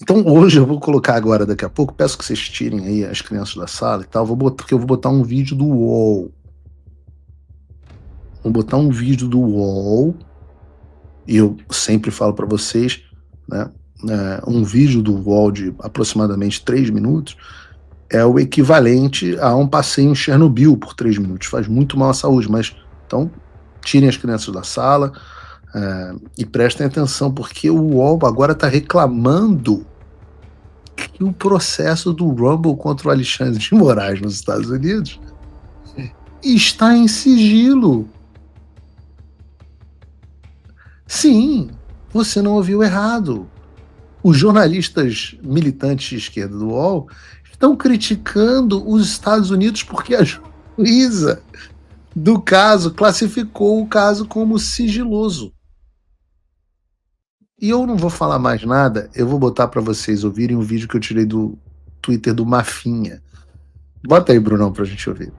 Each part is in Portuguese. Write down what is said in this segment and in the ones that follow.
Então hoje eu vou colocar agora, daqui a pouco, peço que vocês tirem aí as crianças da sala e tal, porque eu vou botar um vídeo do UOL. Vou botar um vídeo do UOL, e eu sempre falo para vocês, né, um vídeo do UOL de aproximadamente 3 minutos é o equivalente a um passeio em Chernobyl por 3 minutos. Faz muito mal à saúde, mas então tirem as crianças da sala e prestem atenção, porque o UOL agora está reclamando que o processo do Rumble contra o Alexandre de Moraes nos Estados Unidos está em sigilo. Sim, você não ouviu errado. Os jornalistas militantes de esquerda do UOL estão criticando os Estados Unidos porque a juíza do caso classificou o caso como sigiloso. E eu não vou falar mais nada, eu vou botar para vocês ouvirem um vídeo que eu tirei do Twitter do Mafinha. Bota aí, Brunão, pra gente ouvir.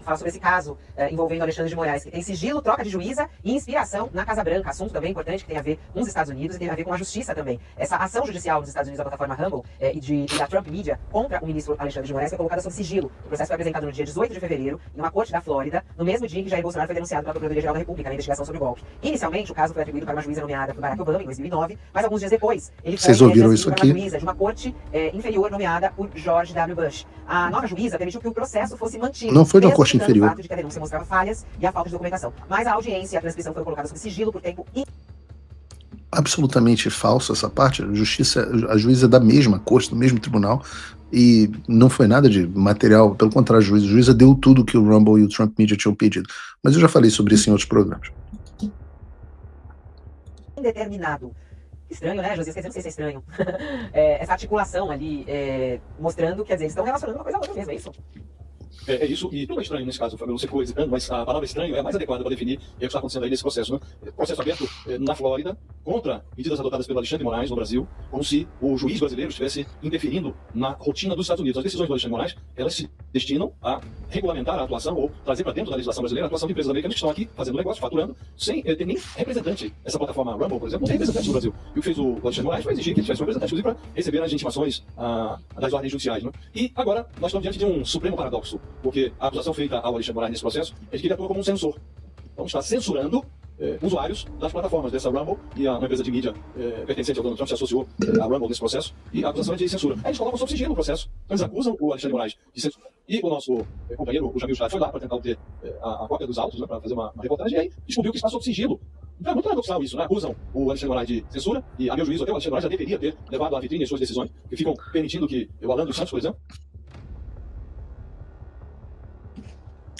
Fala sobre esse caso envolvendo Alexandre de Moraes, que tem sigilo, troca de juíza e inspiração na Casa Branca. Assunto também importante que tem a ver com os Estados Unidos e tem a ver com a justiça também. Essa ação judicial dos Estados Unidos da plataforma Rumble e da Trump Media contra o ministro Alexandre de Moraes foi colocada sob sigilo. O processo foi apresentado no dia 18 de fevereiro em uma corte da Flórida, no mesmo dia em que Jair Bolsonaro foi denunciado pela Procuradoria-Geral da República na investigação sobre o golpe. Inicialmente, o caso foi atribuído para uma juíza nomeada por Barack Obama em 2009, mas alguns dias depois ele foi ouviram isso aqui? para uma juíza de uma corte inferior nomeada por George W. Bush. A nova juíza permitiu que o processo fosse mantido. Não foi de uma corte inferior. O fato de que a denúncia mostrava falhas e a falta de documentação. Mas a audiência e a transcrição foram colocadas sob sigilo por tempo absolutamente falso essa parte. A juíza é da mesma corte, do mesmo tribunal, e não foi nada de material, pelo contrário, a juíza deu tudo que o Rumble e o Trump Media tinham pedido. Mas eu já falei sobre isso em outros programas. Indeterminado. Estranho, né, Josias? Quer dizer, não sei se é estranho. Essa articulação ali, mostrando, quer dizer, eles estão relacionando uma coisa a outra mesmo, é isso? É isso, e tudo é estranho nesse caso, Fábio, você ficou hesitando, mas a palavra estranho é a mais adequada para definir o que está acontecendo aí nesse processo, né? Processo aberto na Flórida contra medidas adotadas pelo Alexandre de Moraes no Brasil, como se o juiz brasileiro estivesse interferindo na rotina dos Estados Unidos. As decisões do Alexandre de Moraes, elas se destinam a regulamentar a atuação ou trazer para dentro da legislação brasileira a atuação de empresas americanas que estão aqui fazendo negócio, faturando, sem ter nem representante. Essa plataforma Rumble, por exemplo, não tem representante no Brasil. E o que fez o Alexandre de Moraes foi exigir que ele tivesse um representante, inclusive para receber as intimações das ordens judiciais, né? E agora nós estamos diante de um supremo paradoxo, porque a acusação feita ao Alexandre de Moraes nesse processo é de que ele atua como um censor. Então está censurando usuários das plataformas dessa Rumble, e uma empresa de mídia pertencente ao Donald Trump se associou à Rumble nesse processo, e a acusação é de censura. Aí eles colocam sob sigilo no processo. Então eles acusam o Alexandre de Moraes de censura. E o nosso companheiro, o Jamil Jurado, foi lá para tentar obter a cópia dos autos, né, para fazer uma reportagem, e aí descobriu que está sob sigilo. Então é muito paradoxal isso, né? Acusam o Alexandre de Moraes de censura, e a meu juízo até o Alexandre de Moraes já deveria ter levado à vitrine as suas decisões, que ficam permitindo que o Alan dos Santos, por exemplo,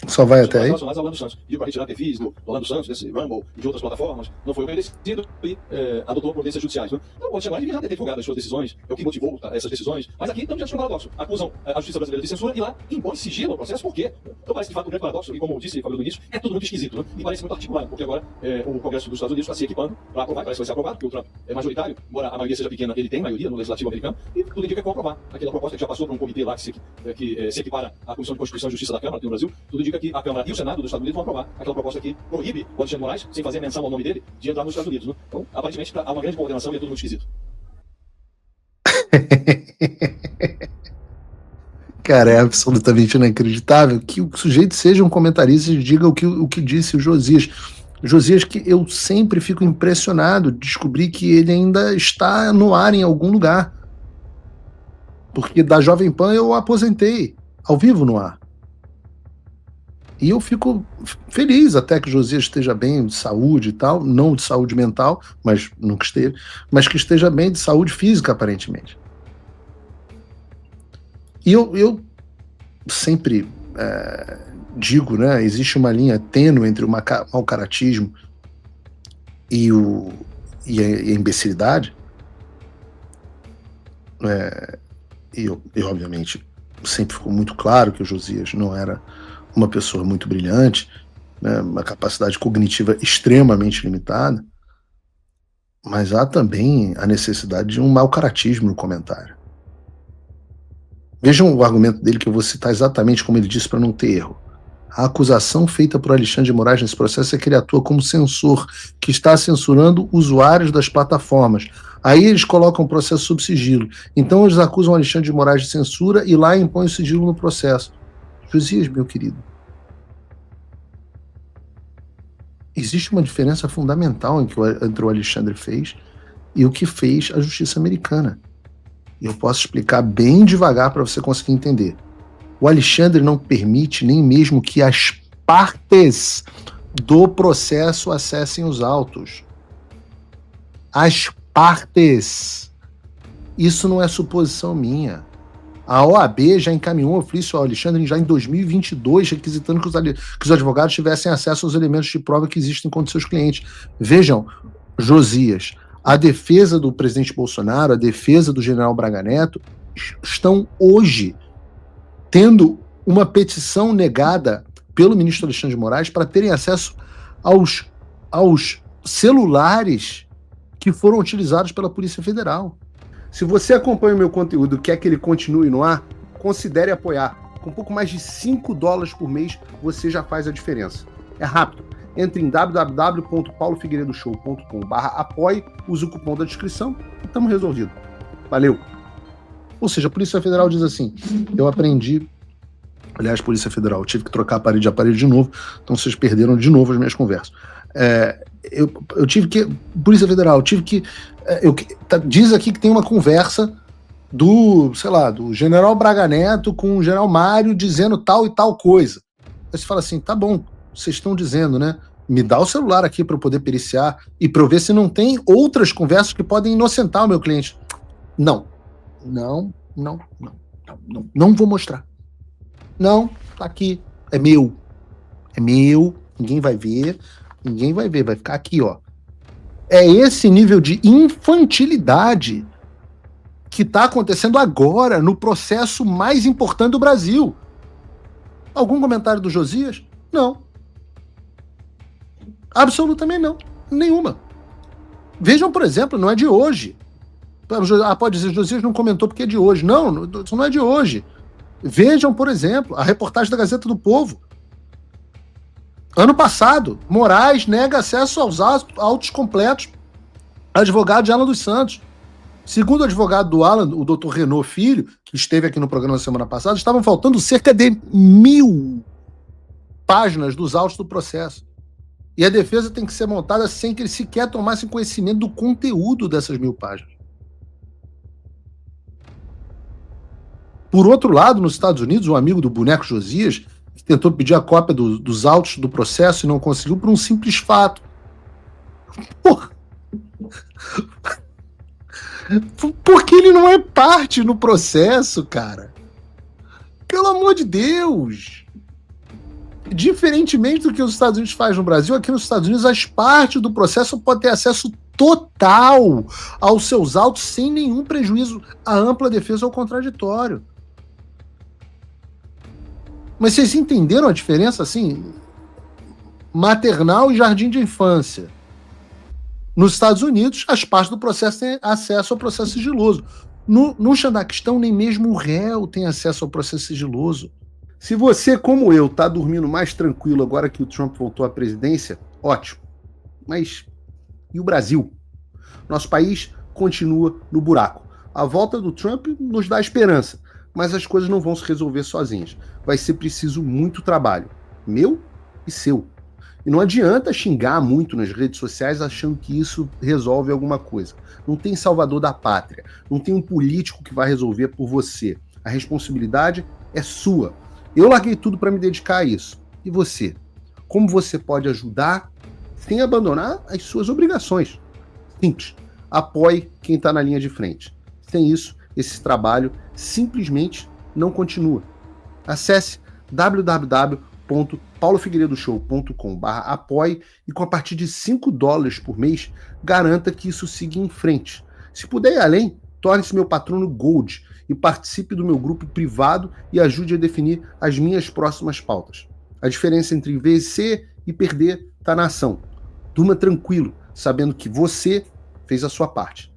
só vai até aí. Relacionados ao Orlando Santos. Pediu para retirar perfis do Orlando Santos, desse Rumble e de outras plataformas. Não foi obedecido e adotou providências judiciais. Né? Então, o Alexandre devia já ter divulgado as suas decisões, é o que motivou essas decisões. Mas aqui estamos diante de um paradoxo. Acusam a justiça brasileira de censura e lá impõe sigilo ao processo. Por quê? Então parece de fato um grande paradoxo. E como disse Fábio no início, é tudo muito esquisito. Né? E parece muito articulado, porque agora o Congresso dos Estados Unidos está se equipando para aprovar. Parece que vai ser aprovado, porque o Trump é majoritário. Embora a maioria seja pequena, ele tem maioria no legislativo americano. E tudo indica que vão aprovar. Aquela proposta que já passou para um comitê lá que se equipara à Comissão de Constituição e Justiça da Câmara, aqui no Brasil. Tudo indica que a Câmara e o Senado dos Estados Unidos vão aprovar aquela proposta que proíbe o Alexandre de Moraes, sem fazer menção ao nome dele, de entrar nos Estados Unidos. Né? Então, aparentemente, há uma grande coordenação e é tudo muito esquisito. Cara, é absolutamente inacreditável que o sujeito seja um comentarista e diga o que disse o Josias. Josias, que eu sempre fico impressionado de descobrir que ele ainda está no ar em algum lugar. Porque da Jovem Pan eu o aposentei, ao vivo no ar. E eu fico feliz até que o Josias esteja bem de saúde e tal, não de saúde mental, mas nunca esteve, mas que esteja bem de saúde física, aparentemente. E eu sempre digo, né, existe uma linha tênue entre o mau caratismo e a imbecilidade, e obviamente sempre ficou muito claro que o Josias não era uma pessoa muito brilhante, né, uma capacidade cognitiva extremamente limitada, mas há também a necessidade de um mau caratismo no comentário. Vejam o argumento dele, que eu vou citar exatamente como ele disse para não ter erro. A acusação feita por Alexandre de Moraes nesse processo é que ele atua como censor, que está censurando usuários das plataformas. Aí eles colocam o processo sob sigilo. Então eles acusam Alexandre de Moraes de censura e lá impõem o sigilo no processo. Josias, meu querido, existe uma diferença fundamental entre o Alexandre fez e o que fez a justiça americana. E eu posso explicar bem devagar para você conseguir entender. O Alexandre não permite nem mesmo que as partes do processo acessem os autos. As partes. Isso não é suposição minha. A OAB já encaminhou um ofício ao Alexandre já em 2022, requisitando que os advogados tivessem acesso aos elementos de prova que existem contra seus clientes. Vejam, Josias, a defesa do presidente Bolsonaro, a defesa do general Braga Neto, estão hoje tendo uma petição negada pelo ministro Alexandre de Moraes para terem acesso aos celulares que foram utilizados pela Polícia Federal. Se você acompanha o meu conteúdo e quer que ele continue no ar, considere apoiar. Com pouco mais de $5 por mês, você já faz a diferença. É rápido. Entre em www.paulofigueiredoshow.com/apoie, use o cupom da descrição e estamos resolvidos. Valeu! Ou seja, a Polícia Federal diz assim, eu aprendi, aliás, Polícia Federal, eu tive que trocar aparelho de novo, então vocês perderam de novo as minhas conversas. Eu tive que, Polícia Federal, diz aqui que tem uma conversa do general Braga Neto com o general Mário dizendo tal e tal coisa. Aí você fala assim, tá bom, vocês estão dizendo, né? Me dá o celular aqui para eu poder periciar e para eu ver se não tem outras conversas que podem inocentar o meu cliente. Não vou mostrar. Não, tá aqui. É meu, ninguém vai ver, vai ficar aqui, ó. É esse nível de infantilidade que tá acontecendo agora no processo mais importante do Brasil. Algum comentário do Josias? Não. Absolutamente não. Nenhuma. Vejam, por exemplo, não é de hoje. Pode dizer, Josias não comentou porque é de hoje. Não, isso não é de hoje. Vejam, por exemplo, a reportagem da Gazeta do Povo. Ano passado, Moraes nega acesso aos autos completos. Advogado de Alan dos Santos. Segundo o advogado do Alan, o Dr. Renault Filho, que esteve aqui no programa semana passada, estavam faltando cerca de 1000 páginas dos autos do processo. E a defesa tem que ser montada sem que eles sequer tomassem conhecimento do conteúdo dessas 1000 páginas. Por outro lado, nos Estados Unidos, um amigo do boneco Josias que tentou pedir a cópia dos autos do processo e não conseguiu por um simples fato. Porra! Porque ele não é parte no processo, cara. Pelo amor de Deus! Diferentemente do que os Estados Unidos faz no Brasil, aqui nos Estados Unidos as partes do processo podem ter acesso total aos seus autos sem nenhum prejuízo à ampla defesa ou contraditório. Mas vocês entenderam a diferença, assim? Maternal e jardim de infância. Nos Estados Unidos, as partes do processo têm acesso ao processo sigiloso. No Xandaquistão, nem mesmo o réu tem acesso ao processo sigiloso. Se você, como eu, está dormindo mais tranquilo agora que o Trump voltou à presidência, ótimo. Mas e o Brasil? Nosso país continua no buraco. A volta do Trump nos dá esperança, mas as coisas não vão se resolver sozinhas. Vai ser preciso muito trabalho, meu e seu. E não adianta xingar muito nas redes sociais achando que isso resolve alguma coisa. Não tem salvador da pátria, não tem um político que vai resolver por você. A responsabilidade é sua. Eu larguei tudo para me dedicar a isso. E você? Como você pode ajudar sem abandonar as suas obrigações? Simples. Apoie quem está na linha de frente. Sem isso, esse trabalho simplesmente não continua. Acesse www.paulofigueiredoshow.com/apoie e com a partir de $5 por mês, garanta que isso siga em frente. Se puder ir além, torne-se meu patrono Gold e participe do meu grupo privado e ajude a definir as minhas próximas pautas. A diferença entre vencer e perder está na ação. Durma tranquilo, sabendo que você fez a sua parte.